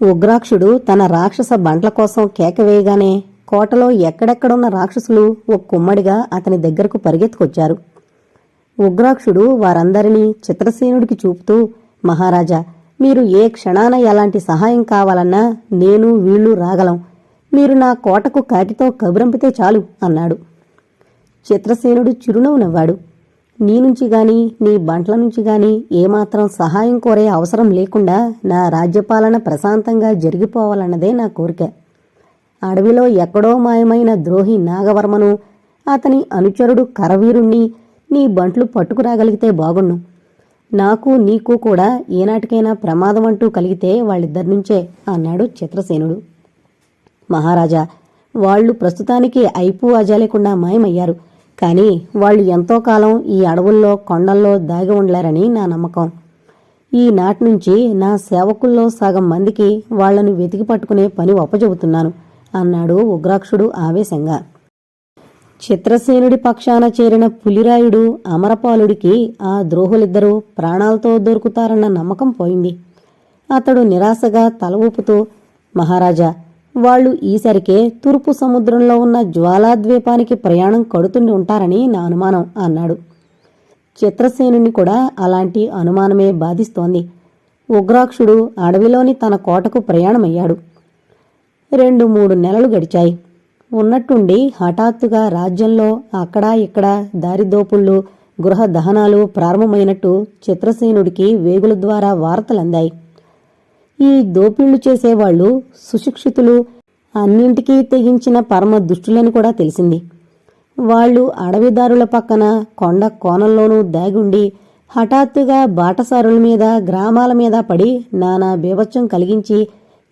ఉగ్రాక్షుడు తన రాక్షస బంట్ల కోసం కేకవేయగానే కోటలో ఎక్కడెక్కడున్న రాక్షసులు ఒక కుమ్మడిగా అతని దగ్గరకు పరిగెత్తుకొచ్చారు. ఉగ్రాక్షుడు వారందరినీ చిత్రసేనుడికి చూపుతూ, మహారాజా, మీరు ఏ క్షణాన ఎలాంటి సహాయం కావాలన్నా నేను వీళ్ళు రాగలం. మీరు నా కోటకు కాటితో కబురంపితే చాలు అన్నాడు. చిత్రసేనుడు చిరునవ్వు నవ్వాడు. నీ నుంచి గాని నీ బంట్ల నుంచి గాని ఏమాత్రం సహాయం కోరే అవసరం లేకుండా నా రాజ్యపాలన ప్రశాంతంగా జరిగిపోవాలన్నదే నా కోరిక. అడవిలో ఎక్కడో మాయమైన ద్రోహి నాగవర్మను, అతని అనుచరుడు కరవీరుణ్ణి నీ బంట్లు పట్టుకురాగలిగితే బాగుండు. నాకు నీకు కూడా ఏనాటికైనా ప్రమాదం అంటూ కలిగితే వాళ్ళిద్దరి నుంచే అన్నాడు చిత్రసేనుడు. మహారాజా, వాళ్లు ప్రస్తుతానికి అయిపూ అజా లేకుండా మాయమయ్యారు. కానీ వాళ్ళు ఎంతో కాలం ఈ అడవుల్లో కొండల్లో దాగి ఉండలేరని నా నమ్మకం. ఈనాటి నుంచి నా సేవకుల్లో సగం మందికి వాళ్లను వెతికి పట్టుకునే పని ఒప్పచెబుతున్నాను అన్నాడు ఉగ్రాక్షుడు ఆవేశంగా. చిత్రసేనుడి పక్షాన చేరిన పులిరాయుడు అమరపాలుడికి ఆ ద్రోహులిద్దరూ ప్రాణాలతో దొరుకుతారన్న నమ్మకం పోయింది. అతడు నిరాశగా తల ఊపుతూ, మహారాజా, వాళ్లు ఈసరికే తూర్పు సముద్రంలో ఉన్న జ్వాలాద్వీపానికి ప్రయాణం కడుతుండి ఉంటారని నా అనుమానం అన్నాడు. చిత్రసేనుని కూడా అలాంటి అనుమానమే బాధిస్తోంది. ఉగ్రాక్షుడు అడవిలోని తన కోటకు ప్రయాణమయ్యాడు. 2-3 నెలలు గడిచాయి. ఉన్నట్టుండి హఠాత్తుగా రాజ్యంలో అక్కడా ఇక్కడా దారిదోపుళ్ళు, గృహ దహనాలు ప్రారంభమైనట్టు చిత్రసేనుడికి వేగుల ద్వారా వార్తలందాయి. ఈ దోపిళ్లు చేసేవాళ్లు సుశిక్షితులు, అన్నింటికీ తెగించిన పరమ దుష్టులని కూడా తెలిసింది. వాళ్లు అడవిదారుల పక్కన కొండ కోణంలోనూ దాగుండి హఠాత్తుగా బాటసారుల మీద, గ్రామాల మీద పడి నానా బీభత్సం కలిగించి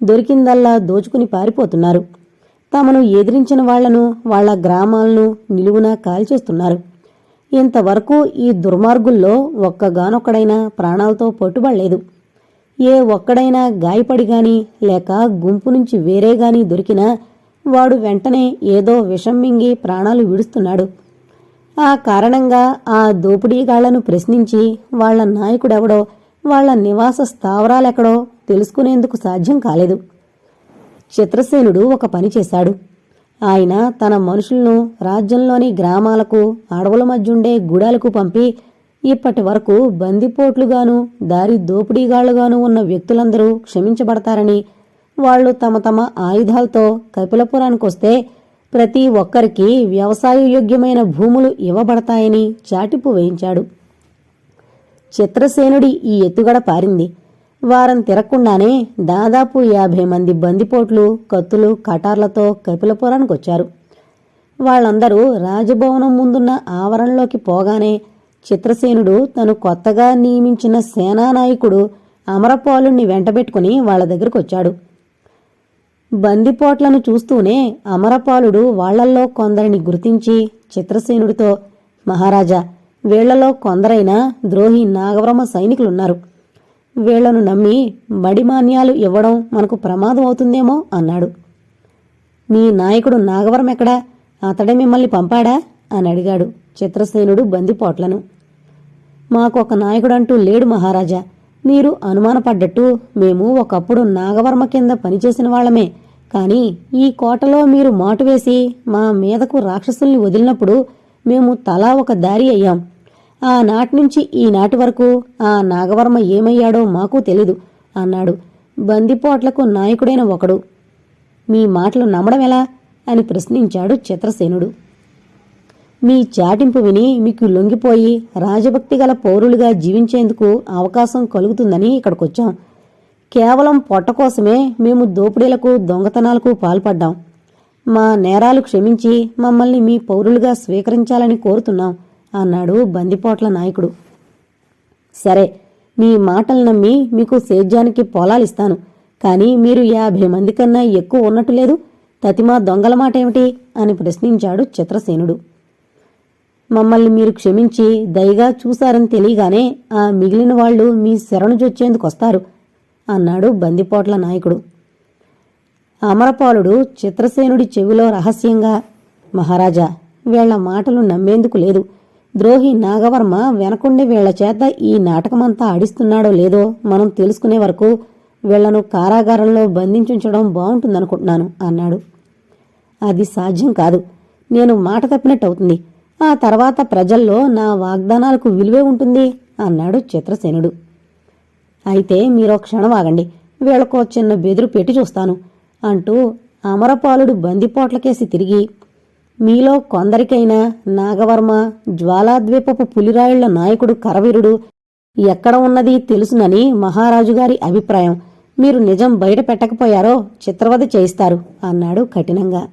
దొరికిందల్లా దోచుకుని పారిపోతున్నారు. తమను ఎదిరించిన వాళ్లను, వాళ్ల గ్రామాలను నిలువునా కాల్చేస్తున్నారు. ఇంతవరకు ఈ దుర్మార్గుల్లో ఒక్కగానొక్కడైనా ప్రాణాలతో పట్టుబడలేదు. ఏ ఒక్కడైనా గాయపడిగాని లేక గుంపు నుంచి వేరేగాని దొరికినా వాడు వెంటనే ఏదో విషం మింగి ప్రాణాలు విడుస్తున్నాడు. ఆ కారణంగా ఆ దోపిడీగాళ్లను ప్రశ్నించి వాళ్ల నాయకుడెవడో, వాళ్ల నివాస స్థావరాలెక్కడో తెలుసుకునేందుకు సాధ్యం కాలేదు. చిత్రసేనుడు ఒక పని చేశాడు. ఆయన తన మనుషులను రాజ్యంలోని గ్రామాలకు, అడవుల మధ్యుండే గుడాలకు పంపి ఇప్పటి వరకు బందిపోట్లుగాను, దారి దోపిడీగాళ్లుగాను ఉన్న వ్యక్తులందరూ క్షమించబడతారని, వాళ్లు తమ తమ ఆయుధాలతో కపిలపురానికొస్తే ప్రతి ఒక్కరికి వ్యవసాయయోగ్యమైన భూములు ఇవ్వబడతాయని చాటింపు వేయించాడు. చిత్రసేనుడి ఈ ఎత్తుగడ పారింది. వారం తిరగకుండానే దాదాపు 50 మంది బందిపోట్లు కత్తులు కటార్లతో కపిలపురానికొచ్చారు. వాళ్లందరూ రాజభవనం ముందున్న ఆవరణలోకి పోగానే చిత్రసేనుడు తను కొత్తగా నియమించిన సేనానాయకుడు అమరపాలుణ్ణి వెంటబెట్టుకుని వాళ్ల దగ్గరకొచ్చాడు. బందిపోట్లను చూస్తూనే అమరపాలుడు వాళ్లల్లో కొందరిని గుర్తించి చిత్రసేనుడితో, మహారాజా, వీళ్లలో కొందరైనా ద్రోహి నాగవర్మ సైనికులున్నారు. వీళ్లను నమ్మి మడిమాన్యాలు ఇవ్వడం మనకు ప్రమాదం అవుతుందేమో అన్నాడు. మీ నాయకుడు నాగవర్మెక్కడా? అతడే మిమ్మల్ని పంపాడా అని అడిగాడు చిత్రసేనుడు బందిపోట్లను. మాకొక నాయకుడంటూ లేడు మహారాజా. మీరు అనుమానపడ్డట్టు మేము ఒకప్పుడు నాగవర్మ కింద పనిచేసిన వాళ్లమే. కాని ఈ కోటలో మీరు మాటువేసి మా మీదకు రాక్షసుల్ని వదిలినప్పుడు మేము తలా ఒక దారి అయ్యాం. ఆనాటి నుంచి ఈనాటి వరకు ఆ నాగవర్మ ఏమయ్యాడో మాకు తెలీదు అన్నాడు బందిపోట్లకు నాయకుడైన ఒకడు. మీ మాటలు నమ్మడమెలా అని ప్రశ్నించాడు చిత్రసేనుడు. మీ చాటింపు విని మీకు లొంగిపోయి రాజభక్తి గల పౌరులుగా జీవించేందుకు అవకాశం కలుగుతుందని ఇక్కడికొచ్చాం. కేవలం పొట్ట కోసమే మేము దోపిడీలకు, దొంగతనాలకు పాల్పడ్డాం. మా నేరాలు క్షమించి మమ్మల్ని మీ పౌరులుగా స్వీకరించాలని కోరుతున్నాం అన్నాడు బందిపోట్ల నాయకుడు. సరే, మీ మాటలు నమ్మి మీకు సేద్యానికి పొలాలిస్తాను. కాని మీరు 50 మంది కన్నా ఎక్కువ ఉన్నట్టు లేదు. తతిమా దొంగల మాటేమిటి అని ప్రశ్నించాడు చిత్రసేనుడు. మమ్మల్ని మీరు క్షమించి దయగా చూశారని తెలియగానే ఆ మిగిలిన వాళ్లు మీ శరణు జొచ్చేందుకొస్తారు అన్నాడు బందిపోట్ల నాయకుడు. అమరపాలుడు చిత్రసేనుడి చెవిలో రహస్యంగా, మహారాజా, వీళ్ల మాటలు నమ్మేందుకు లేదు. ద్రోహి నాగవర్మ వెనకుండి వీళ్ల చేత ఈ నాటకమంతా ఆడిస్తున్నాడో లేదో మనం తెలుసుకునే వరకు వీళ్లను కారాగారంలో బంధించుంచడం బాగుంటుందనుకుంటున్నాను అన్నాడు. అది సాధ్యం కాదు. నేను మాట తప్పినట్టు అవుతుంది. ఆ తర్వాత ప్రజల్లో నా వాగ్దానాలకు విలువే ఉంటుంది అన్నాడు చిత్రసేనుడు. అయితే మీరో క్షణం ఆగండి, వీళ్ళకో చిన్న బెదురు పెట్టి చూస్తాను అంటూ అమరపాలుడు బందిపోట్లకేసి తిరిగి, మీలో కొందరికైనా నాగవర్మ జ్వాలాద్వీపపు పులిరాయుళ్ల నాయకుడు కరవీరుడు ఎక్కడ ఉన్నది తెలుసునని మహారాజుగారి అభిప్రాయం. మీరు నిజం బయట పెట్టకపోయారో చిత్రవధ చేయిస్తారు అన్నాడు కఠినంగా.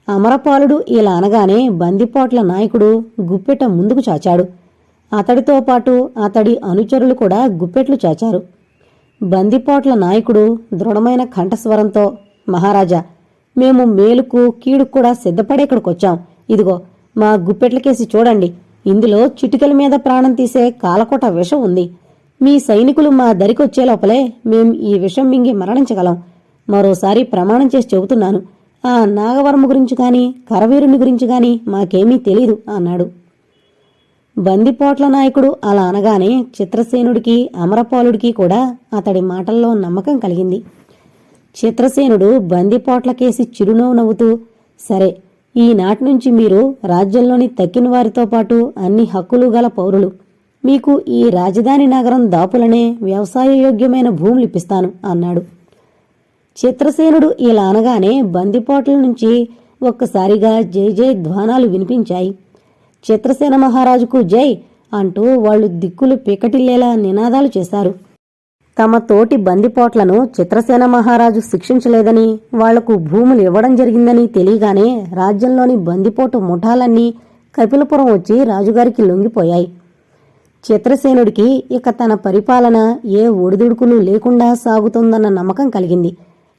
అమరపాలుడు ఇలా అనగానే బందిపోట్ల నాయకుడు గుప్పెట ముందుకు చాచాడు. అతడితో పాటు అతడి అనుచరులు కూడా గుప్పెట్లు చాచారు. బందిపోట్ల నాయకుడు దృఢమైన కంఠస్వరంతో, మహారాజా, మేము మేలుకు కీడుకు కూడా సిద్ధపడే ఇక్కడికొచ్చాం. ఇదిగో మా గుప్పెట్లకేసి చూడండి. ఇందులో చిటికల మీద ప్రాణం తీసే కాలకోట విషం ఉంది. మీ సైనికులు మా దరికొచ్చే లోపలే మేం ఈ విషం మింగి మరణించగలం. మరోసారి ప్రమాణం చేసి చెబుతున్నాను, ఆ నాగవర్మ గురించి గాని కరవీరుని గురించి గాని మాకేమీ తెలీదు అన్నాడు. బందిపోట్ల నాయకుడు అలా అనగానే చిత్రసేనుడికి అమరపాలుడికి కూడా అతడి మాటల్లో నమ్మకం కలిగింది. చిత్రసేనుడు బందిపోట్లకేసి చిరునవ్వు నవ్వుతూ, సరే, ఈనాటి నుంచి మీరు రాజ్యంలోని తక్కిన వారితో పాటు అన్ని హక్కులు గల పౌరులు. మీకు ఈ రాజధాని నగరం దాపులనే వ్యవసాయయోగ్యమైన భూములిప్పిస్తాను అన్నాడు. చిత్రసేనుడు ఇలా అనగానే బందిపోట్ల నుంచి ఒక్కసారిగా జై జై ధ్వానాలు వినిపించాయి. చిత్రసేన మహారాజుకు జై అంటూ వాళ్లు దిక్కులు పికటిల్లేలా నినాదాలు చేశారు. తమ తోటి బందిపోట్లను చిత్రసేన మహారాజు శిక్షించలేదని, వాళ్లకు భూములు ఇవ్వడం జరిగిందని తెలియగానే రాజ్యంలోని బందిపోటు ముఠాలన్నీ కపిలపురం వచ్చి రాజుగారికి లొంగిపోయాయి. చిత్రసేనుడికి ఇక తన పరిపాలన ఏ ఒడిదుడుకులు లేకుండా సాగుతుందన్న నమ్మకం కలిగింది.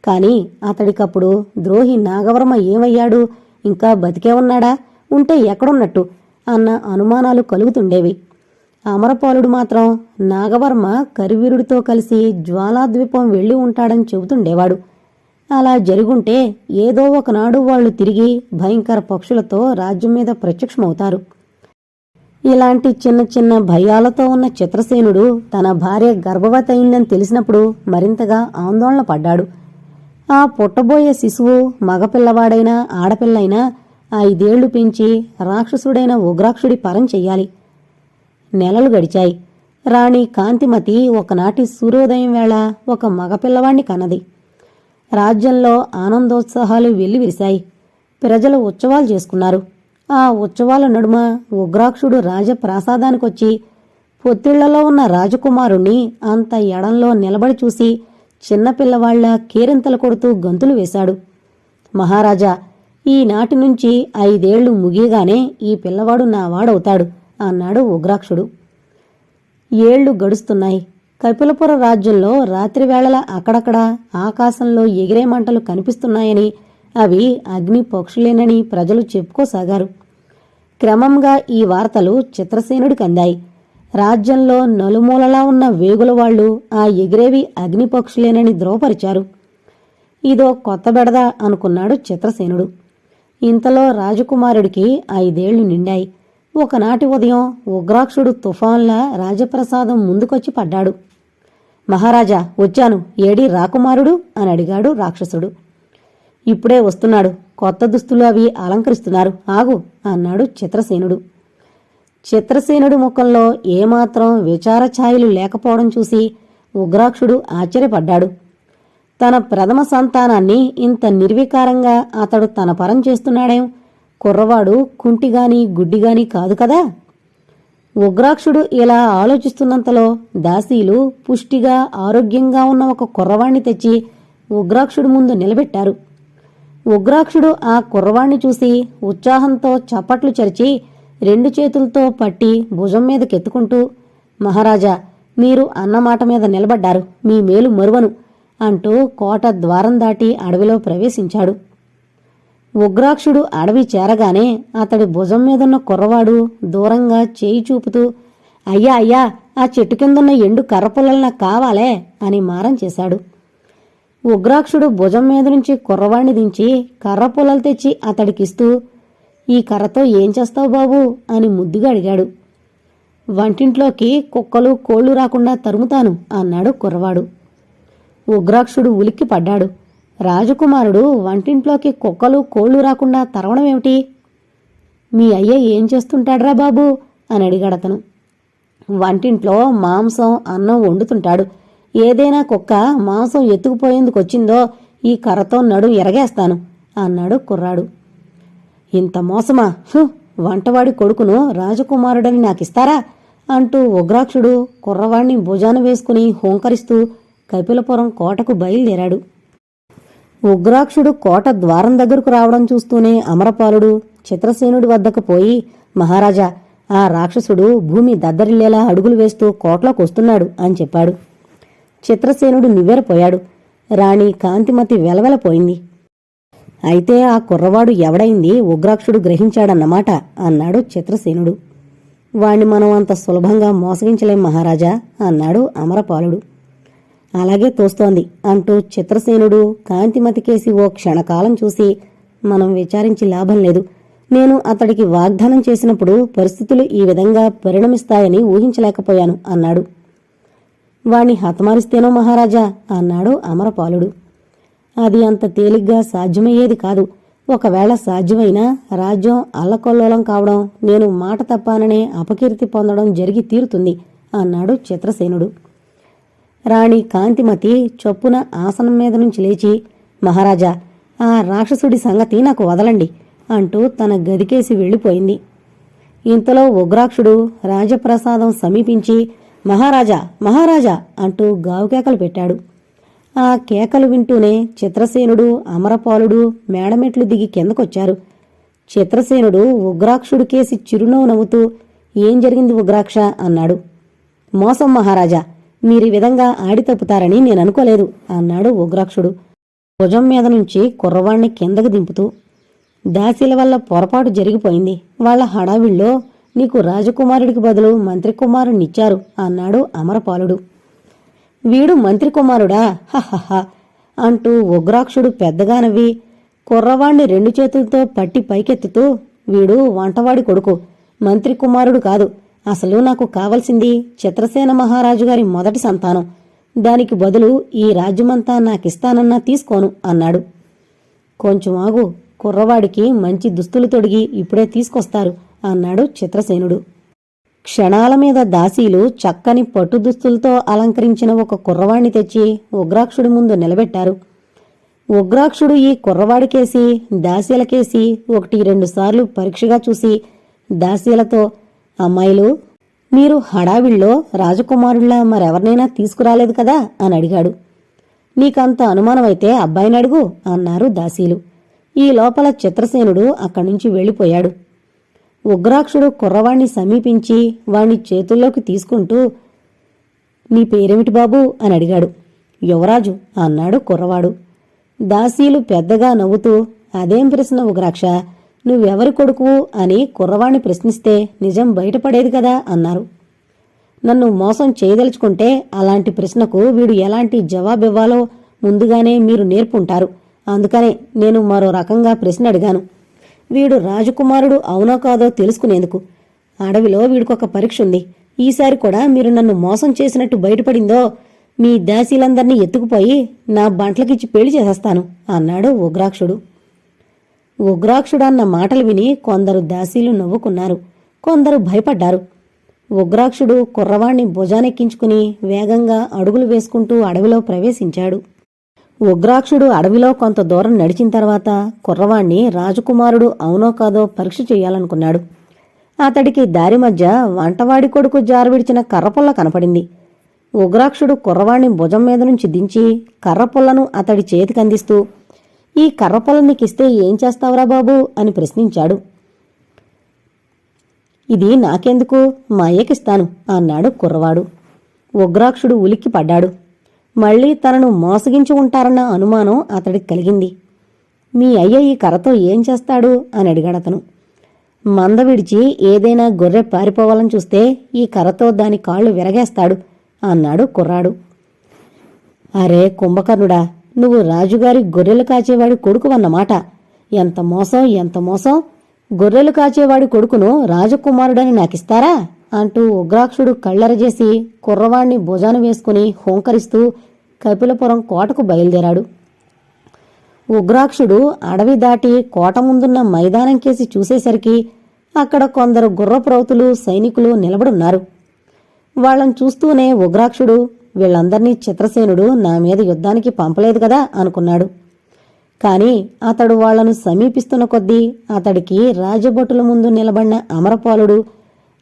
కాని అతడికప్పుడు ద్రోహి నాగవర్మ ఏమయ్యాడు, ఇంకా బతికే ఉన్నాడా, ఉంటే ఎక్కడున్నట్టు అన్న అనుమానాలు కలుగుతుండేవి. అమరపాలుడు మాత్రం నాగవర్మ కరివీరుడితో కలిసి జ్వాలాద్వీపం వెళ్లి ఉంటాడని చెబుతుండేవాడు. అలా జరుగుంటే ఏదో ఒకనాడు వాళ్లు తిరిగి భయంకర పక్షులతో రాజ్యం మీద ప్రత్యక్షమవుతారు. ఇలాంటి చిన్న చిన్న భయాలతో ఉన్న చిత్రసేనుడు తన భార్య గర్భవతి అయిందని తెలిసినప్పుడు మరింతగా ఆందోళన పడ్డాడు. ఆ పుట్టబోయే శిశువు మగపిల్లవాడైనా ఆడపిల్లైనా 5 ఏళ్లు పెంచి రాక్షసుడైన ఉగ్రాక్షుడి పరం చెయ్యాలి. నెలలు గడిచాయి. రాణి కాంతిమతి ఒకనాటి సూర్యోదయం వేళ ఒక మగపిల్లవాణ్ణి కన్నది. రాజ్యంలో ఆనందోత్సాహాలు వెల్లివిరిశాయి. ప్రజలు ఉత్సవాలు చేసుకున్నారు. ఆ ఉత్సవాల నడుమ ఉగ్రాక్షుడు రాజప్రాసాదానికొచ్చి పొత్తిళ్లలో ఉన్న రాజకుమారుణ్ణి అంత ఎడంలో నిలబడి చూసి చిన్నపిల్లవాళ్ల కేరింతలు కొడుతూ గంతులు వేశాడు. మహారాజా, ఈనాటి నుంచి 5 ఏళ్లు ముగియగానే ఈ పిల్లవాడు నా వాడవుతాడు అన్నాడు ఉగ్రాక్షుడు. ఏళ్లు గడుస్తున్నాయి. కపిలపుర రాజ్యంలో రాత్రివేళల అక్కడక్కడ ఆకాశంలో ఎగిరే మంటలు కనిపిస్తున్నాయని, అవి అగ్ని పక్షులేనని ప్రజలు చెప్పుకోసాగారు. క్రమంగా ఈ వార్తలు చిత్రసేనుడికి అందాయి. రాజ్యంలో నలుమూలలా ఉన్న వేగులవాళ్లు ఆ ఎగిరేవి అగ్నిపక్షులేనని ధ్రువపరిచారు. ఇదో కొత్త బెడద అనుకున్నాడు చిత్రసేనుడు. ఇంతలో రాజకుమారుడికి 5 ఏళ్లు నిండాయి. ఒకనాటి ఉదయం ఉగ్రాక్షుడు తుఫాన్లా రాజప్రసాదం ముందుకొచ్చి పడ్డాడు. మహారాజా, వచ్చాను, ఏడి రాకుమారుడు అని అడిగాడు రాక్షసుడు. ఇప్పుడే వస్తున్నాడు, కొత్త దుస్తులు అవి అలంకరిస్తున్నారు, ఆగు అన్నాడు చిత్రసేనుడు. చిత్రసేనుడి ముఖంలో ఏమాత్రం విచారఛాయలు లేకపోవడం చూసి ఉగ్రాక్షుడు ఆశ్చర్యపడ్డాడు. తన ప్రథమ సంతానాన్ని ఇంత నిర్వికారంగా అతడు తన పరం చేస్తున్నాడేం? కుర్రవాడు కుంటిగాని గుడ్డిగాని కాదు కదా. ఉగ్రాక్షుడు ఇలా ఆలోచిస్తున్నంతలో దాసీలు పుష్టిగా ఆరోగ్యంగా ఉన్న ఒక కుర్రవాణ్ణి తెచ్చి ఉగ్రాక్షుడు ముందు నిలబెట్టారు. ఉగ్రాక్షుడు ఆ కుర్రవాణ్ణి చూసి ఉత్సాహంతో చప్పట్లు చరిచి 2 చేతులతో పట్టి భుజం మీదకెత్తుకుంటూ, మహారాజా, మీరు అన్నమాట మీద నిలబడ్డారు, మీ మేలు మరువను అంటూ కోట ద్వారం దాటి అడవిలో ప్రవేశించాడు. ఉగ్రాక్షుడు అడవి చేరగానే అతడి భుజం మీదున్న కుర్రవాడు దూరంగా చేయి చూపుతూ, అయ్యా అయ్యా, ఆ చెట్టు కిందున్న ఎండు కర్రపుల్లలు నాకు కావాలే అని మారం చేశాడు. ఉగ్రాక్షుడు భుజం మీద నుంచి కుర్రవాణ్ణి దించి కర్రపుల్లలు తెచ్చి అతడికిస్తూ, ఈ కర్రతో ఏం చేస్తావు బాబూ అని ముద్దుగా అడిగాడు. వంటింట్లోకి కుక్కలు కోళ్లు రాకుండా తరుముతాను అన్నాడు కుర్రవాడు. ఉగ్రాక్షుడు ఉలిక్కి పడ్డాడు. రాజకుమారుడు వంటింట్లోకి కుక్కలు కోళ్లు రాకుండా తరవడమేమిటి? మీ అయ్య ఏం చేస్తుంటాడ్రా బాబూ అని అడిగాడతను. వంటింట్లో మాంసం అన్నం వండుతుంటాడు. ఏదైనా కుక్క మాంసం ఎత్తుకుపోయేందుకొచ్చిందో ఈ కర్రతో నడు ఎరగేస్తాను అన్నాడు కుర్రాడు. ఇంత మోసమా? వంటవాడి కొడుకును రాజకుమారుడని నాకిస్తారా అంటూ ఉగ్రాక్షుడు కుర్రవాణ్ణి భుజాన వేసుకుని హోంకరిస్తూ కపిలపురం కోటకు బయలుదేరాడు. ఉగ్రాక్షుడు కోట ద్వారం దగ్గరకు రావడం చూస్తూనే అమరపాలుడు చిత్రసేనుడి వద్దకు పోయి, మహారాజా, ఆ రాక్షసుడు భూమి దద్దరిల్లేలా అడుగులు వేస్తూ కోటలోకి వస్తున్నాడు అని చెప్పాడు. చిత్రసేనుడు నివ్వెరపోయాడు. రాణి కాంతిమతి వెలవెలపోయింది. అయితే ఆ కుర్రవాడు ఎవడైంది ఉగ్రాక్షుడు గ్రహించాడన్నమాట అన్నాడు చిత్రసేనుడు. వాణ్ణి మనం అంత సులభంగా మోసగించలేం మహారాజా అన్నాడు అమరపాలుడు. అలాగే తోస్తోంది అంటూ చిత్రసేనుడు కాంతిమతికేసి ఓ క్షణకాలం చూసి, మనం విచారించి లాభం లేదు. నేను అతడికి వాగ్దానం చేసినప్పుడు పరిస్థితులు ఈ విధంగా పరిణమిస్తాయని ఊహించలేకపోయాను అన్నాడు. వాణ్ణి హతమారిస్తేనో మహారాజా అన్నాడు అమరపాలుడు. అది అంత తేలిగ్గా సాధ్యమయ్యేది కాదు. ఒకవేళ సాధ్యమైనా రాజ్యం అల్లకొల్లోలం కావడం, నేను మాట తప్పాననే అపకీర్తి పొందడం జరిగి తీరుతుంది అన్నాడు చిత్రసేనుడు. రాణి కాంతిమతి చొప్పున ఆసనం మీద నుంచి లేచి, మహారాజా, ఆ రాక్షసుడి సంగతి నాకు వదలండి అంటూ తన గదికేసి వెళ్ళిపోయింది. ఇంతలో ఉగ్రాక్షుడు రాజప్రసాదం సమీపించి, మహారాజా, మహారాజా అంటూ గావుకేకలు పెట్టాడు. ఆ కేకలు వింటూనే చిత్రసేనుడు అమరపాలుడు మేడమెట్లు దిగి కిందకొచ్చారు. చిత్రసేనుడు ఉగ్రాక్షుడికేసి చిరునవ్వు నవ్వుతూ, ఏం జరిగింది ఉగ్రాక్ష అన్నాడు. మోసం మహారాజా, మీరీ విధంగా ఆడి తప్పుతారని నేననుకోలేదు అన్నాడు ఉగ్రాక్షుడు భుజం మీద నుంచి కుర్రవాణ్ణి కిందకు దింపుతూ. దాసీల వల్ల పొరపాటు జరిగిపోయింది. వాళ్ల హడావిళ్ళో నీకు రాజకుమారుడికి బదులు మంత్రి కుమారుణ్ణిచ్చారు అన్నాడు అమరపాలుడు. వీడు మంత్రి కుమారుడా? హహహ అంటూ ఉగ్రాక్షుడు పెద్దగా నవ్వి కుర్రవాణ్ణి 2 చేతులతో పట్టి పైకెత్తుతూ, వీడు వంటవాడి కొడుకు, మంత్రి కుమారుడు కాదు. అసలు నాకు కావలసింది చిత్రసేన మహారాజుగారి మొదటి సంతానం. దానికి బదులు ఈ రాజ్యమంతా నాకిస్తానన్నా తీసుకోను అన్నాడు. కొంచెం ఆగు, కుర్రవాడికి మంచి దుస్తులు తొడిగి ఇప్పుడే తీసుకొస్తారు అన్నాడు చిత్రసేనుడు. క్షణాల మీద దాసీలు చక్కని పట్టు దుస్తులతో అలంకరించిన ఒక కుర్రవాణ్ణి తెచ్చి ఉగ్రాక్షుడి ముందు నిలబెట్టారు. ఉగ్రాక్షుడు ఈ కుర్రవాడికేసి దాసీలకేసి 1-2 సార్లు పరీక్షగా చూసి దాసీలతో, అమ్మాయిలు, మీరు హడావిళ్ళో రాజకుమారుల్లా మరెవరినైనా తీసుకురాలేదు కదా అని అడిగాడు. నీకంత అనుమానమైతే అబ్బాయిని అడుగు అన్నారు దాసీలు. ఈ లోపల చిత్రసేనుడు అక్కడ్నుంచి వెళ్ళిపోయాడు. ఉగ్రాక్షుడు కుర్రవాణ్ణి సమీపించి వాణ్ణి చేతుల్లోకి తీసుకుంటూ, నీ పేరేమిటి బాబూ అని అడిగాడు. యువరాజు అన్నాడు కుర్రవాడు. దాసీలు పెద్దగా నవ్వుతూ, అదేం ప్రశ్న ఉగ్రాక్ష, నువ్వెవరి కొడుకు అని కుర్రవాణ్ణి ప్రశ్నిస్తే నిజం బయటపడేది కదా అన్నారు. నన్ను మోసం చేయదలుచుకుంటే అలాంటి ప్రశ్నకు వీడు ఎలాంటి జవాబివ్వాలో ముందుగానే మీరు నేర్పుంటారు. అందుకనే నేను మరో రకంగా ప్రశ్న అడిగాను. వీడు రాజకుమారుడు అవునో కాదో తెలుసుకునేందుకు. అడవిలో వీడికొక పరీక్ష ఉంది. ఈసారి కూడా మీరు నన్ను మోసం చేసినట్టు బయటపడిందో మీ దాసీలందర్నీ ఎత్తుకుపోయి నా బంట్లకిచ్చి పెళ్లి చేసేస్తాను అన్నాడు ఉగ్రాక్షుడు. ఉగ్రాక్షుడన్న మాటలు విని కొందరు దాసీలు నవ్వుకున్నారు, కొందరు భయపడ్డారు. ఉగ్రాక్షుడు కుర్రవాణ్ణి భుజానెక్కించుకుని వేగంగా అడుగులు వేసుకుంటూ అడవిలో ప్రవేశించాడు. ఉగ్రాక్షుడు అడవిలో కొంత దూరం నడిచిన తర్వాత కుర్రవాణ్ణి రాజకుమారుడు అవునో కాదో పరీక్ష చెయ్యాలనుకున్నాడు. అతడికి దారి మధ్య వంటవాడి కొడుకు జారవిడిచిన కర్రపుల్ల కనపడింది. ఉగ్రాక్షుడు కుర్రవాణ్ణి భుజం మీద నుంచి దించి కర్రపుల్లను అతడి చేతికందిస్తూ, ఈ కర్రపుల్ల నీకిస్తే ఏం చేస్తావురా బాబూ అని ప్రశ్నించాడు. ఇది నాకెందుకు, మా అయ్యకిస్తాను అన్నాడు కుర్రవాడు. ఉగ్రాక్షుడు ఉలిక్కి పడ్డాడు. మళ్లీ తనను మోసగించి ఉంటారన్న అనుమానం అతడికి కలిగింది. మీ అయ్య ఈ కర్రతో ఏం చేస్తాడు అని అడిగాడతను. మంద విడిచి ఏదైనా గొర్రె పారిపోవాలని చూస్తే ఈ కర్రతో దాని కాళ్ళు విరగేస్తాడు అన్నాడు కుర్రాడు. అరే కుంభకర్ణుడా, నువ్వు రాజుగారి గొర్రెలు కాచేవాడి కొడుకువన్నమాట. ఎంత మోసం, ఎంత మోసం! గొర్రెలు కాచేవాడి కొడుకును రాజకుమారుడని నాకిస్తారా అంటూ ఉగ్రాక్షుడు కళ్ళెరజేసి కుర్రవాణ్ణి భుజాన వేసుకుని హోంకరిస్తూ కపిలపురం కోటకు బయలుదేరాడు. ఉగ్రాక్షుడు అడవి దాటి కోట ముందున్న మైదానం కేసి చూసేసరికి అక్కడ కొందరు గుర్రప్రౌతులు సైనికులు నిలబడున్నారు. వాళ్ళని చూస్తూనే ఉగ్రాక్షుడు, వీళ్ళందర్నీ చిత్రసేనుడు నా మీద యుద్ధానికి పంపలేదు కదా అనుకున్నాడు. కాని అతడు వాళ్లను సమీపిస్తున్న కొద్దీ అతడికి రాజభటుల ముందు నిలబడిన అమరపాలుడు,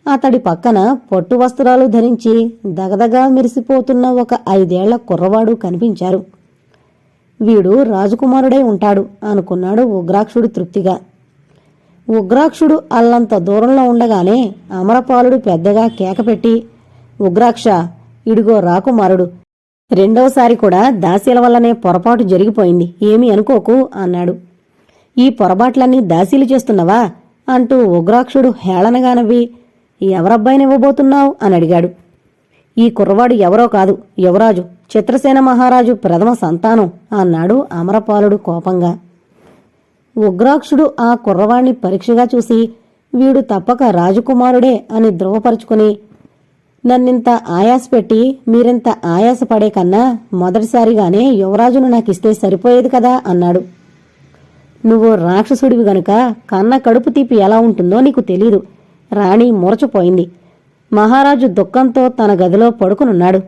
అతడి పక్కన పట్టు వస్త్రాలు ధరించి దగదగా మెరిసిపోతున్న ఒక 5 ఏళ్ల కుర్రవాడు కనిపించారు. వీడు రాజకుమారుడై ఉంటాడు అనుకున్నాడు ఉగ్రాక్షుడు తృప్తిగా. ఉగ్రాక్షుడు అల్లంత దూరంలో ఉండగానే అమరపాలుడు పెద్దగా కేకపెట్టి, ఉగ్రాక్ష, ఇడుగో రాకుమారుడు. రెండోసారి కూడా దాసీల వల్లనే పొరపాటు జరిగిపోయింది, ఏమీ అనుకోకు అన్నాడు. ఈ పొరపాట్లన్నీ దాసీలు చేస్తున్నవా అంటూ ఉగ్రాక్షుడు హేళనగా నవ్వి, ఎవరబ్బాయినివ్వబోతున్నావు అని అడిగాడు. ఈ కుర్రవాడు ఎవరో కాదు, యువరాజు, చిత్రసేన మహారాజు ప్రథమ సంతానం అన్నాడు అమరపాలుడు కోపంగా. ఉగ్రాక్షుడు ఆ కుర్రవాణ్ణి పరీక్షగా చూసి, వీడు తప్పక రాజకుమారుడే అని ధృవపరుచుకుని, నన్నింత ఆయాసపెట్టి మీరింత ఆయాసపడే కన్నా మొదటిసారిగానే యువరాజును నాకిస్తే సరిపోయేది కదా అన్నాడు. నువ్వు రాక్షసుడివి గనుక కన్న కడుపు తీపి ఎలా ఉంటుందో నీకు తెలీదు. రాణి మూర్చపోయింది. మహారాజు దుఃఖంతో తన గదిలో పడుకునున్నాడు.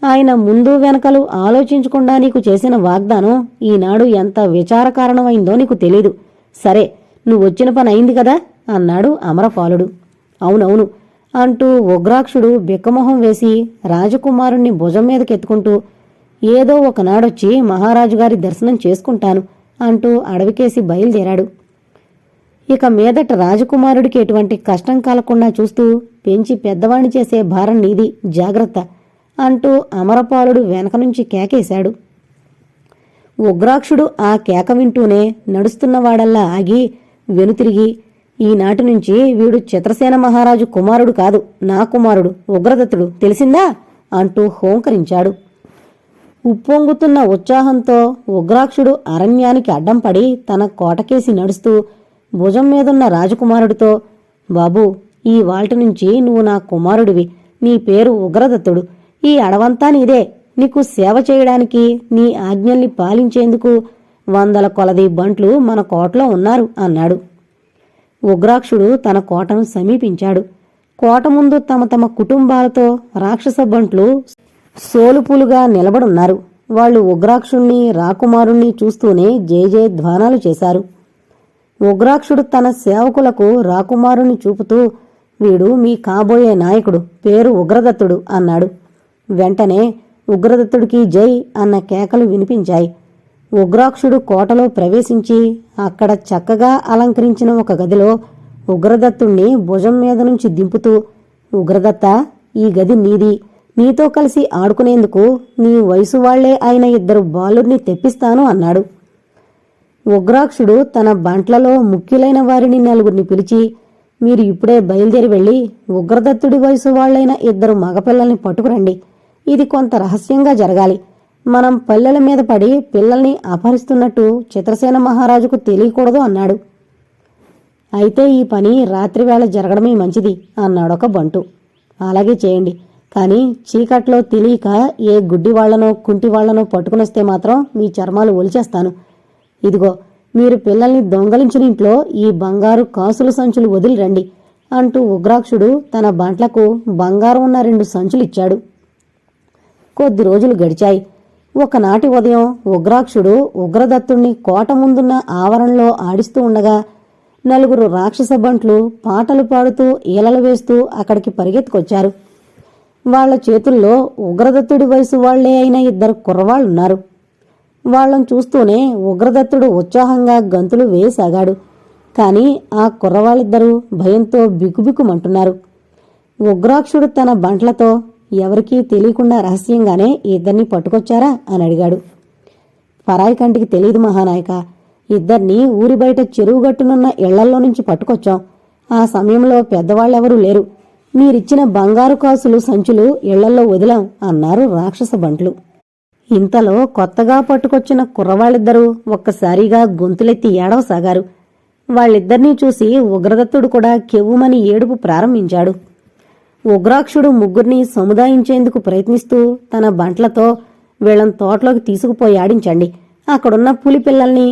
ఆయన ముందు వెనకలు ఆలోచించకుండా నీకు చేసిన వాగ్దానం ఈనాడు ఎంత విచారకారణమైందో నీకు తెలీదు. సరే, నువ్వొచ్చిన పని అయింది కదా అన్నాడు అమరపాలుడు. అవునవును అంటూ ఉగ్రాక్షుడు బిక్కమొహం వేసి రాజకుమారుణ్ణి భుజం మీదకెత్తుకుంటూ, ఏదో ఒకనాడొచ్చి మహారాజుగారి దర్శనం చేసుకుంటాను అంటూ అడవికేసి బయలుదేరాడు. ఇక మీదట రాజకుమారుడికి ఎటువంటి కష్టం కలగకుండా చూస్తూ పెంచి పెద్దవాణ్ణి చేసే భారం నీది, జాగ్రత్త అంటూ అమరపాలుడు వెనక నుంచి కేకేశాడు. ఉగ్రాక్షుడు ఆ కేక వింటూనే నడుస్తున్నవాడల్లా ఆగి వెనుతిరిగి, ఈనాటి నుంచి వీడు చిత్రసేన మహారాజు కుమారుడు కాదు, నా కుమారుడు ఉగ్రదత్తుడు, తెలిసిందా అంటూ హోంకరించాడు. ఉప్పొంగుతున్న ఉత్సాహంతో ఉగ్రాక్షుడు అరణ్యానికి అడ్డం పడి తన కోటకేసి నడుస్తూ భుజం మీదున్న రాజకుమారుడితో, బాబూ, ఈ వాల్టి నుంచి నువ్వు నా కుమారుడివి. నీ పేరు ఉగ్రదత్తుడు. ఈ అడవంతా నీదే. నీకు సేవ చేయడానికి, నీ ఆజ్ఞల్ని పాలించేందుకు 100 కొలది బంట్లు మన కోటలో ఉన్నారు అన్నాడు. ఉగ్రాక్షుడు తన కోటను సమీపించాడు. కోట ముందు తమ తమ కుటుంబాలతో రాక్షస బంట్లు సోలుపులుగా నిలబడున్నారు. వాళ్లు ఉగ్రాక్షుణ్ణి రాకుమారుణ్ణి చూస్తూనే జయజయధ్వానాలు చేశారు. ఉగ్రాక్షుడు తన సేవకులకు రాకుమారుణ్ణి చూపుతూ, వీడు మీ కాబోయే నాయకుడు, పేరు ఉగ్రదత్తుడు అన్నాడు. వెంటనే ఉగ్రదత్తుడికి జై అన్న కేకలు వినిపించాయి. ఉగ్రాక్షుడు కోటలో ప్రవేశించి అక్కడ చక్కగా అలంకరించిన ఒక గదిలో ఉగ్రదత్తుణ్ణి భుజం మీద నుంచి దింపుతూ, ఉగ్రదత్త, ఈ గది నీది. నీతో కలిసి ఆడుకునేందుకు నీ వయసు వాళ్లే అయిన 2 బాలుర్ని తెప్పిస్తాను అన్నాడు. ఉగ్రాక్షుడు తన బంట్లలో ముఖ్యులైన వారిని 4గురిని పిలిచి, మీరు ఇప్పుడే బయలుదేరి వెళ్లి ఉగ్రదత్తుడి వయసు వాళ్లైన 2 మగపిల్లల్ని పట్టుకురండి. ఇది కొంత రహస్యంగా జరగాలి. మనం పల్లెల మీద పడి పిల్లల్ని అపహరిస్తున్నట్టు చిత్రసేన మహారాజుకు తెలియకూడదు అన్నాడు. అయితే ఈ పని రాత్రివేళ జరగడమే మంచిది అన్నాడొక బంటు. అలాగే చేయండి, కాని చీకట్లో తెలియక ఏ గుడ్డివాళ్లనో కుంటివాళ్లనో పట్టుకునొస్తే మాత్రం మీ చర్మాలు ఒలిచేస్తాను. ఇదిగో, మీరు పిల్లల్ని దొంగలించిన ఇంట్లో ఈ బంగారు కాసుల సంచులు వదిలిరండి అంటూ ఉగ్రాక్షుడు తన బంట్లకు బంగారం ఉన్న 2 సంచులిచ్చాడు. కొద్ది రోజులు గడిచాయి. ఒకనాటి ఉదయం ఉగ్రాక్షుడు ఉగ్రదత్తుణ్ణి కోట ముందున్న ఆవరణలో ఆడిస్తూ ఉండగా 4 రాక్షస బంట్లు పాటలు పాడుతూ ఈలలు వేస్తూ అక్కడికి పరిగెత్తుకొచ్చారు. వాళ్ల చేతుల్లో ఉగ్రదత్తుడి వయసు వాళ్లే అయిన 2 కుర్రవాళ్లున్నారు. వాళ్లను చూస్తూనే ఉగ్రదత్తుడు ఉత్సాహంగా గంతులు వేయసాగాడు. కాని ఆ కుర్రవాళ్ళిద్దరూ భయంతో బిక్కుబిక్కుమంటున్నారు. ఉగ్రాక్షుడు తన బంట్లతో, ఎవరికీ తెలియకుండా రహస్యంగానే 2 పట్టుకొచ్చారా అని అడిగాడు. పరాయి కంటికి తెలీదు మహానాయక. 2 ఊరి బయట చెరువుగట్టునున్న ఇళ్లల్లో నుంచి పట్టుకొచ్చాం. ఆ సమయంలో పెద్దవాళ్లెవరూ లేరు. మీరిచ్చిన బంగారు కాసులు సంచులు ఇళ్లల్లో వదిలాం అన్నారు రాక్షస బంట్లు. ఇంతలో కొత్తగా పట్టుకొచ్చిన కుర్రవాళ్ళిద్దరూ ఒక్కసారిగా గొంతులెత్తి ఏడవసాగారు. వాళ్ళిద్దరినీ చూసి ఉగ్రదత్తుడు కూడా కెవ్వుమని ఏడుపు ప్రారంభించాడు. ఉగ్రాక్షుడు 3 సముదాయించేందుకు ప్రయత్నిస్తూ తన బంట్లతో, వీళ్ళని తోటలోకి తీసుకుపోయి ఆడించండి. అక్కడున్న పులి పిల్లల్ని,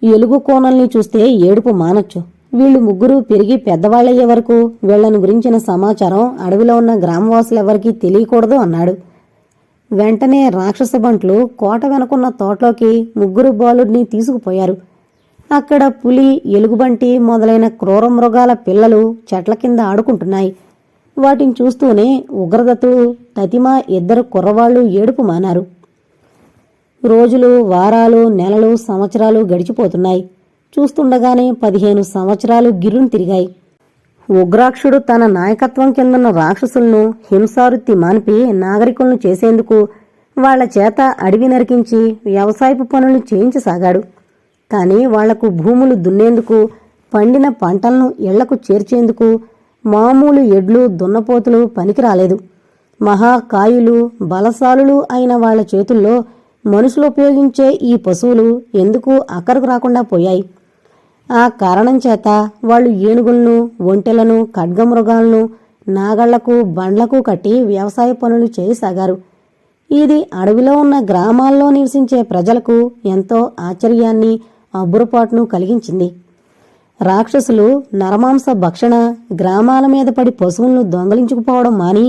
ఎలుగు కోనల్ని చూస్తే ఏడుపు మానొచ్చు. వీళ్ళు ముగ్గురు పెరిగి పెద్దవాళ్ళయ్యే వరకు వీళ్లను గురించిన సమాచారం అడవిలో ఉన్న గ్రామవాసులెవరికీ తెలియకూడదు అన్నాడు. వెంటనే రాక్షస బంట్లు కోట వెనుకున్న తోటలోకి ముగ్గురు బాలుడిని తీసుకుపోయారు. అక్కడ పులి, ఎలుగుబంటి మొదలైన క్రూర మృగాల పిల్లలు చెట్ల కింద ఆడుకుంటున్నాయి. వాటిని చూస్తూనే ఉగ్రదత్తుడు, తతిమ ఇద్దరు కుర్రవాళ్లు ఏడుపు మానారు. రోజులు, వారాలు, నెలలు, సంవత్సరాలు గడిచిపోతున్నాయి. చూస్తుండగానే 15 సంవత్సరాలు గిర్రును తిరిగాయి. ఉగ్రాక్షుడు తన నాయకత్వం కిందన్న రాక్షసులను హింసావృత్తి మాన్పి నాగరికులను చేసేందుకు వాళ్ల చేత అడవి నరికించి వ్యవసాయపు పనులు చేయించసాగాడు. కాని వాళ్లకు భూములు దున్నేందుకు, పండిన పంటలను ఇళ్లకు చేర్చేందుకు మామూలు ఎడ్లు, దున్నపోతులు పనికిరాలేదు. మహాకాయులు, బలశాలులు అయిన వాళ్ల చేతుల్లో మనుషులు ఉపయోగించే ఈ పశువులు ఎందుకు అక్కరకు రాకుండా పోయాయి. ఆ కారణం చేత వాళ్లు ఏనుగులను, ఒంటెలను, ఖడ్గమృగాలను నాగళ్లకు, బండ్లకు కట్టి వ్యవసాయ పనులు చేయసాగారు. ఇది అడవిలో ఉన్న గ్రామాల్లో నివసించే ప్రజలకు ఎంతో ఆశ్చర్యాన్ని, అబ్బురపాటును కలిగించింది. రాక్షసులు నరమాంస భక్షణ, గ్రామాల మీద పడి పశువులను దొంగలించుకుపోవడం మాని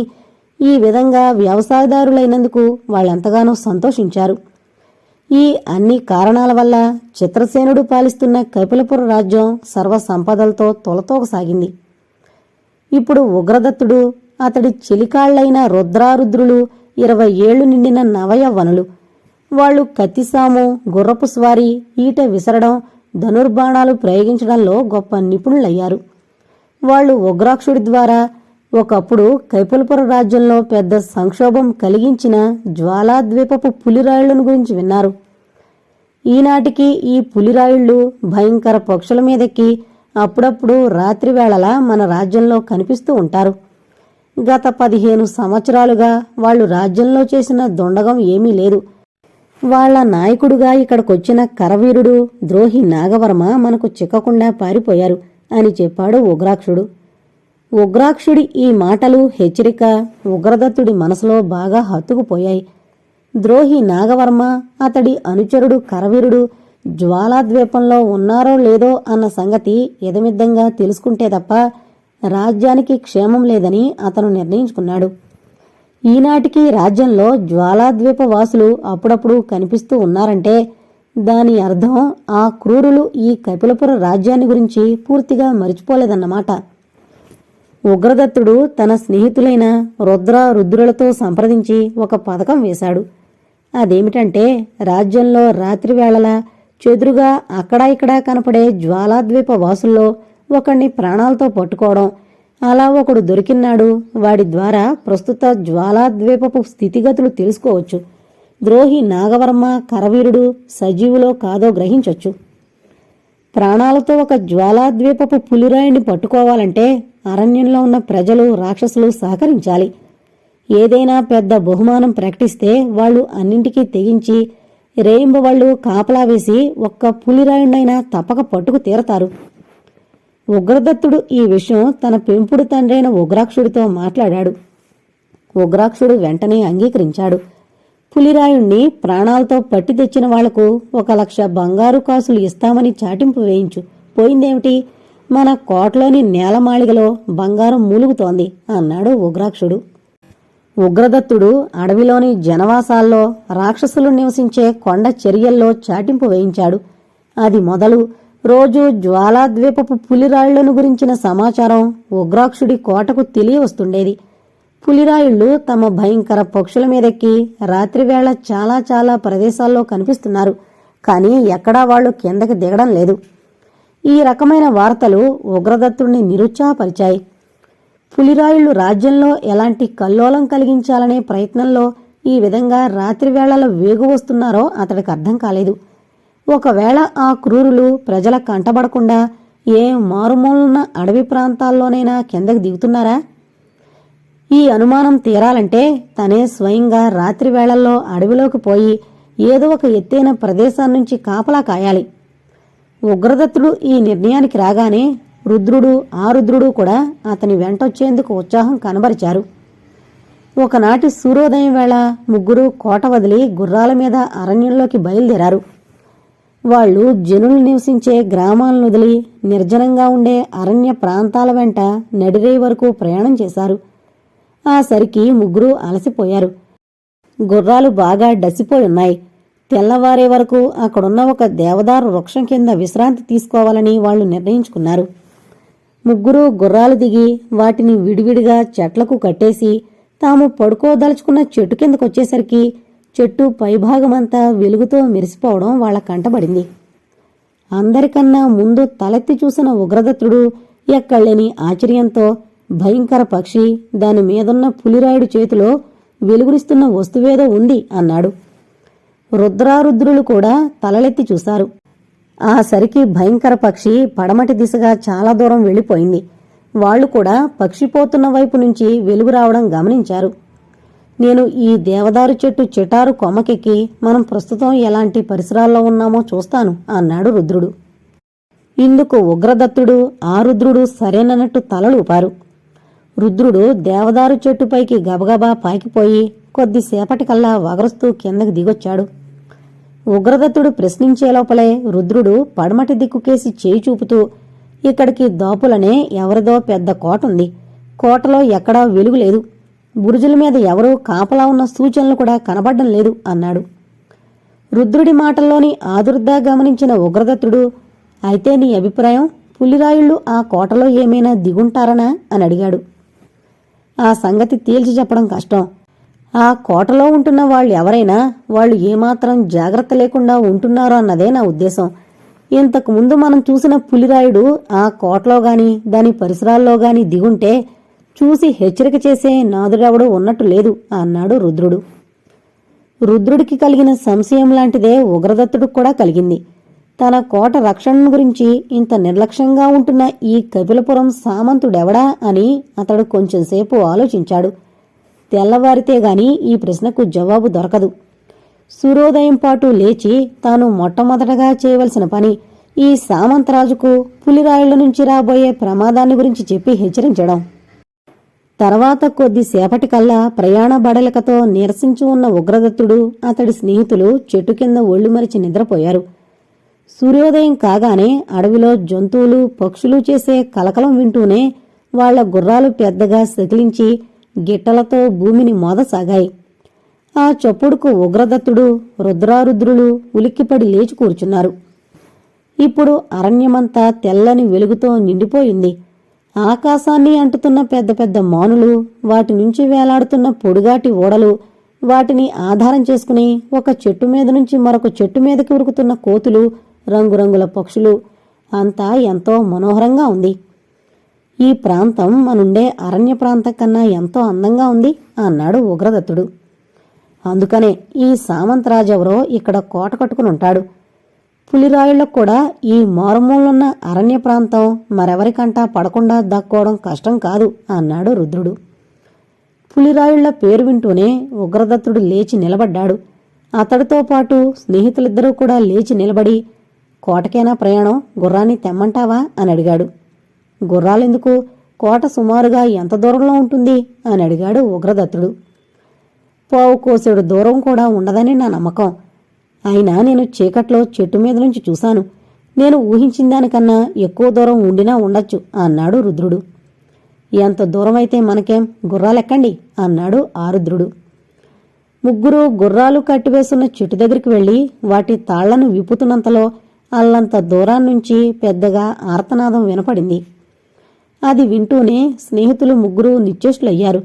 ఈ విధంగా వ్యవసాయదారులైనందుకు వాళ్ళెంతగానో సంతోషించారు. ఈ అన్ని కారణాల వల్ల చిత్రసేనుడు పాలిస్తున్న కపిలపుర రాజ్యం సర్వసంపదలతో తొలతోగసాగింది. ఇప్పుడు ఉగ్రదత్తుడు, అతడి చెలికాళ్లైన రుద్రారుద్రులు 20 ఏళ్లు నిండిన నవయవ్వనులు. వాళ్లు కత్తిసాము, గుర్రపు స్వారీ, ఈట విసరడం, ధనుర్బాణాలు ప్రయోగించడంలో గొప్ప నిపుణులయ్యారు. వాళ్లు ఉగ్రాక్షుడి ద్వారా ఒకప్పుడు కైపులపుర రాజ్యంలో పెద్ద సంక్షోభం కలిగించిన జ్వాలాద్వీపపు పులిరాయుళ్లను గురించి విన్నారు. ఈనాటికి ఈ పులిరాయుళ్లు భయంకర పక్షుల మీదెక్కి అప్పుడప్పుడు రాత్రివేళలా మన రాజ్యంలో కనిపిస్తూ ఉంటారు. గత 15 సంవత్సరాలుగా వాళ్లు రాజ్యంలో చేసిన దొండగం ఏమీ లేదు. వాళ్ల నాయకుడుగా ఇక్కడికొచ్చిన కరవీరుడు, ద్రోహి నాగవర్మ మనకు చిక్కకుండా పారిపోయారు అని చెప్పాడు ఉగ్రాక్షుడు. ఉగ్రాక్షుడి ఈ మాటలు, హెచ్చరిక ఉగ్రదత్తుడి మనసులో బాగా హత్తుకుపోయాయి. ద్రోహి నాగవర్మ, అతడి అనుచరుడు కరవీరుడు జ్వాలాద్వీపంలో ఉన్నారో లేదో అన్న సంగతి ఎదమిద్దంగా తెలుసుకుంటే తప్ప రాజ్యానికి క్షేమం లేదని అతను నిర్ణయించుకున్నాడు. ఈనాటికి రాజ్యంలో జ్వాలాద్వీప వాసులు అప్పుడప్పుడు కనిపిస్తూ ఉన్నారంటే దాని అర్థం ఆ క్రూరులు ఈ కపిలపుర రాజ్యాన్ని గురించి పూర్తిగా మరిచిపోలేదన్నమాట. ఉగ్రదత్తుడు తన స్నేహితులైన రుద్రులతో సంప్రదించి ఒక పథకం వేశాడు. అదేమిటంటే రాజ్యంలో రాత్రివేళలా చెదురుగా అక్కడా ఇక్కడా కనపడే జ్వాలాద్వీప వాసుల్లో ఒకణ్ణి ప్రాణాలతో పట్టుకోవడం. అలా ఒకడు దొరికినాడు. వాడి ద్వారా ప్రస్తుత జ్వాలాద్వీపపు స్థితిగతులు తెలుసుకోవచ్చు. ద్రోహి నాగవర్మ, కరవీరుడు సజీవులో కాదో గ్రహించొచ్చు. ప్రాణాలతో ఒక జ్వాలాద్వీపపు పులిరాయిని పట్టుకోవాలంటే అరణ్యంలో ఉన్న ప్రజలు, రాక్షసులు సహకరించాలి. ఏదైనా పెద్ద బహుమానం ప్రకటిస్తే వాళ్లు అన్నింటికీ తెగించి రేయింబవళ్లు కాపలా వేసి ఒక్క పులిరాయుడినైనా తప్పక పట్టుకు తీరతారు. ఉగ్రదత్తుడు ఈ విషయం తన పెంపుడు తండ్రైన ఉగ్రాక్షుడితో మాట్లాడాడు. ఉగ్రాక్షుడు వెంటనే అంగీకరించాడు. పులిరాయుణ్ణి ప్రాణాలతో పట్టి తెచ్చిన వాళ్లకు 1,00,000 బంగారు కాసులు ఇస్తామని చాటింపు వేయించు. పోయిందేమిటి? మన కోటలోని నేలమాళిగలో బంగారం మూలుగుతోంది అన్నాడు ఉగ్రాక్షుడు. ఉగ్రదత్తుడు అడవిలోని జనవాసాల్లో, రాక్షసులు నివసించే కొండ చర్యల్లో చాటింపు వేయించాడు. అది మొదలు రోజు జ్వాలాద్వీపపు పులిరాయుళ్లను గురించిన సమాచారం ఉగ్రాక్షుడి కోటకు తెలియవస్తుండేది. పులిరాయుళ్లు తమ భయంకర పక్షుల మీదెక్కి రాత్రివేళ చాలా చాలా ప్రదేశాల్లో కనిపిస్తున్నారు. కానీ ఎక్కడా వాళ్లు కిందకి దిగడం లేదు. ఈ రకమైన వార్తలు ఉగ్రదత్తుడిని నిరుత్సాహపరిచాయి. పులిరాయుళ్లు రాజ్యంలో ఎలాంటి కల్లోలం కలిగించాలనే ప్రయత్నంలో ఈ విధంగా రాత్రివేళలో వేగు వస్తున్నారో అతడికి అర్థం కాలేదు. ఒకవేళ ఆ క్రూరులు ప్రజల కంటబడకుండా ఏ మారుమూలన్న అడవి ప్రాంతాల్లోనైనా కిందకి దిగుతున్నారా? ఈ అనుమానం తీరాలంటే తనే స్వయంగా రాత్రివేళల్లో అడవిలోకి పోయి ఏదో ఒక ఎత్తైన ప్రదేశాన్నించి కాపలా కాయాలి. ఉగ్రదత్తుడు ఈ నిర్ణయానికి రాగానే రుద్రుడు, ఆరుద్రుడు కూడా అతని వెంటొచ్చేందుకు ఉత్సాహం కనబరిచారు. ఒకనాటి సూర్యోదయం వేళ ముగ్గురు కోట వదిలి గుర్రాల మీద అరణ్యంలోకి బయలుదేరారు. వాళ్లు జనులు నివసించే గ్రామాలను వదిలి నిర్జనంగా ఉండే అరణ్య ప్రాంతాల వెంట నడిరే వరకు ప్రయాణం చేశారు. ఆ సరికి ముగ్గురు అలసిపోయారు. గుర్రాలు బాగా డసిపోయున్నాయి. తెల్లవారే వరకు అక్కడున్న ఒక దేవదారు వృక్షం కింద విశ్రాంతి తీసుకోవాలని వాళ్లు నిర్ణయించుకున్నారు. ముగ్గురు గుర్రాలు దిగి వాటిని విడివిడిగా చెట్లకు కట్టేసి తాము పడుకోదలుచుకున్న చెట్టు కిందకొచ్చేసరికి చెట్టు పైభాగమంతా వెలుగుతో మెరిసిపోవడం వాళ్ల కంటబడింది. అందరికన్నా ముందు తలెత్తి చూసిన ఉగ్రదత్తుడు ఎక్కడలేని ఆశ్చర్యంతో భయంకర పక్షి, దాని మీదున్న పులిరాయుడు చేతిలో వెలుగునిస్తున్న వస్తువేదో ఉంది అన్నాడు. రుద్రారుద్రులు కూడా తలలెత్తి చూశారు. ఆ సరికి భయంకర పక్షి పడమటి దిశగా చాలా దూరం వెళ్లిపోయింది. వాళ్లు కూడా పక్షిపోతున్న వైపు నుంచి వెలుగు రావడం గమనించారు. నేను ఈ దేవదారు చెట్టు చిటారు కొమ్మకెక్కి మనం ప్రస్తుతం ఎలాంటి పరిసరాల్లో ఉన్నామో చూస్తాను అన్నాడు రుద్రుడు. ఇందుకు ఉగ్రదత్తుడు ఆ రుద్రుడు సరేనన్నట్టు తలలూపారు. రుద్రుడు దేవదారు చెట్టుపైకి గబగబా పాకిపోయి కొద్దిసేపటికల్లా వగరుస్తూ కిందకి దిగొచ్చాడు. ఉగ్రదత్తుడు ప్రశ్నించే లోపలే రుద్రుడు పడమటి దిక్కుకేసి చేయి చూపుతూ, ఇక్కడికి దాపులనే ఎవరిదో పెద్ద కోటుంది. కోటలో ఎక్కడా వెలుగు లేదు. బురుజుల మీద ఎవరూ కాపలా ఉన్న సూచనలు కూడా కనబడ్డం లేదు అన్నాడు. రుద్రుడి మాటల్లోని ఆదుర్దా గమనించిన ఉగ్రదత్తుడు, అయితే నీ అభిప్రాయం పులిరాయుళ్లు ఆ కోటలో ఏమైనా దిగుంటారనా అని అడిగాడు. ఆ సంగతి తేల్చి చెప్పడం కష్టం. ఆ కోటలో ఉంటున్న వాళ్ళెవరైనా వాళ్ళు ఏమాత్రం జాగ్రత్త లేకుండా ఉంటున్నారో అన్నదే నా ఉద్దేశం. ఇంతకుముందు మనం చూసిన పులిరాయుడు ఆ కోటలో గాని దాని పరిసరాల్లో గాని దిగుంటే చూసి హెచ్చరిక చేసే నాదుడెవడూ ఉన్నట్టు లేదు అన్నాడు రుద్రుడు. రుద్రుడికి కలిగిన సంశయం లాంటిదే ఉగ్రదత్తుడికి కూడా కలిగింది. తన కోట రక్షణ గురించి ఇంత నిర్లక్ష్యంగా ఉంటున్న ఈ కపిలపురం సామంతుడెవడా అని అతడు కొంచెంసేపు ఆలోచించాడు. తెల్లవారితే గాని ఈ ప్రశ్నకు జవాబు దొరకదు. సూర్యోదయం పాటు లేచి తాను మొట్టమొదటగా చేయవలసిన పని ఈ సామంతరాజుకు పులిరాయుళ్ల నుంచి రాబోయే ప్రమాదాన్ని గురించి చెప్పి హెచ్చరించడం. తర్వాత కొద్దిసేపటికల్లా ప్రయాణ బడలికతో నీరసించి ఉన్న ఉగ్రదత్తుడు అతడి స్నేహితులు చెట్టు కింద ఒళ్ళు మరిచి నిద్రపోయారు. సూర్యోదయం కాగానే అడవిలో జంతువులు పక్షులు చేసే కలకలం వింటూనే వాళ్ల గుర్రాలు పెద్దగా సకిలించి గిట్టలతో భూమిని మోదసాగాయి. ఆ చప్పుడుకు ఉగ్రదత్తుడు రుద్రారుద్రులు ఉలిక్కిపడి లేచి కూర్చున్నారు. ఇప్పుడు అరణ్యమంతా తెల్లని వెలుగుతో నిండిపోయింది. ఆకాశాన్ని అంటుతున్న పెద్ద పెద్ద మానులు, వాటి నుంచి వేలాడుతున్న పొడుగాటి ఓడలు, వాటిని ఆధారం చేసుకుని ఒక చెట్టు మీద నుంచి మరొక చెట్టు మీదకి ఉరుకుతున్న కోతులు, రంగురంగుల పక్షులు, అంతా ఎంతో మనోహరంగా ఉంది. ఈ ప్రాంతం మనుండే అరణ్య ప్రాంతం కన్నా ఎంతో అందంగా ఉంది అన్నాడు ఉగ్రదత్తుడు. అందుకనే ఈ సామంతరాజెవరో ఇక్కడ కోట కట్టుకుని ఉంటాడు. పులిరాయుళ్లకు కూడా ఈ మారుమూలన్న అరణ్య ప్రాంతం మరెవరికంటా పడకుండా దక్కోవడం కష్టం కాదు అన్నాడు రుద్రుడు. పులిరాయుళ్ల పేరు వింటూనే ఉగ్రదత్తుడు లేచి నిలబడ్డాడు. అతడితో పాటు స్నేహితులిద్దరూ కూడా లేచి నిలబడి, కోటకేనా ప్రయాణం, గుర్రాన్ని తెమ్మంటావా అని అడిగాడు. గుర్రాలెందుకు, కోట సుమారుగా ఎంత దూరంలో ఉంటుంది అని అడిగాడు ఉగ్రదత్తుడు. పావు కోసెడు దూరం కూడా ఉండదని నా నమ్మకం. అయినా నేను చీకట్లో చెట్టు మీద నుంచి చూశాను. నేను ఊహించిన దానికన్నా ఎక్కువ దూరం ఉండినా ఉండొచ్చు అన్నాడు రుద్రుడు. ఎంత దూరమైతే మనకేం, గుర్రాలెక్కండి అన్నాడు ఆ రుద్రుడు. ముగ్గురు గుర్రాలు కట్టివేసున్న చెట్టు దగ్గరికి వెళ్లి వాటి తాళ్లను విప్పుతున్నంతలో అల్లంత దూరాన్నుంచి పెద్దగా ఆర్తనాదం వినపడింది. అది వింటూనే స్నేహితులు ముగ్గురు నిశ్చేష్టులయ్యారు.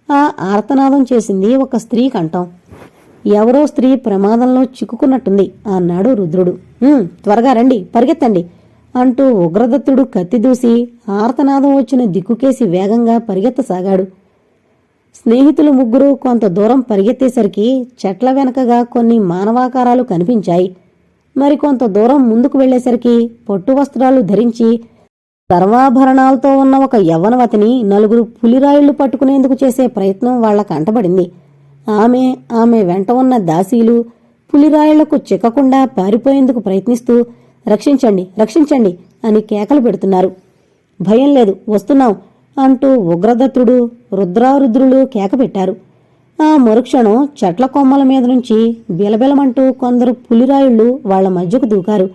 ఆ ఆర్తనాదం చేసింది ఒక స్త్రీ కంఠం. ఎవరో స్త్రీ ప్రమాదంలో చిక్కుకున్నట్టుంది అన్నాడు రుద్రుడు. త్వరగా రండి, పరిగెత్తండి అంటూ ఉగ్రదత్తుడు కత్తిదూసి ఆర్తనాదం వచ్చిన దిక్కుకేసి వేగంగా పరిగెత్తసాగాడు. స్నేహితులు ముగ్గురు కొంత దూరం పరిగెత్తేసరికి చెట్ల వెనకగా కొన్ని మానవాకారాలు కనిపించాయి. మరికొంత దూరం ముందుకు వెళ్లేసరికి పట్టు వస్త్రాలు ధరించి సర్వాభరణాలతో ఉన్న ఒక యవ్వనవతిని నలుగురు పులిరాయుళ్లు పట్టుకునేందుకు చేసే ప్రయత్నం వాళ్ల కంటబడింది. ఆమె వెంట ఉన్న దాసీలు పులిరాయుళ్లకు చిక్కకుండా పారిపోయేందుకు ప్రయత్నిస్తూ రక్షించండి, రక్షించండి అని కేకలు పెడుతున్నారు. భయం లేదు, వస్తున్నాం అంటూ ఉగ్రదత్తుడు రుద్రారుద్రులు కేక పెట్టారు. ఆ మరుక్షణం చెట్ల కొమ్మల మీద నుంచి బిలబిలమంటూ కొందరు పులిరాయుళ్లు వాళ్ల మధ్యకు దూకారు.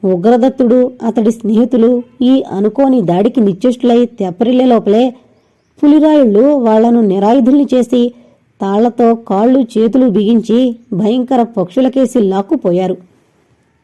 ఉగ్రదత్తుడు అతడి స్నేహితులు ఈ అనుకోని దాడికి నిశ్చేష్టులై తెప్పరిల్లే లోపలే పులిరాయుళ్లు వాళ్లను నిరాయుధుల్ని చేసి తాళ్లతో కాళ్ళు చేతులు బిగించి భయంకర పక్షులకేసి లాక్కుపోయారు.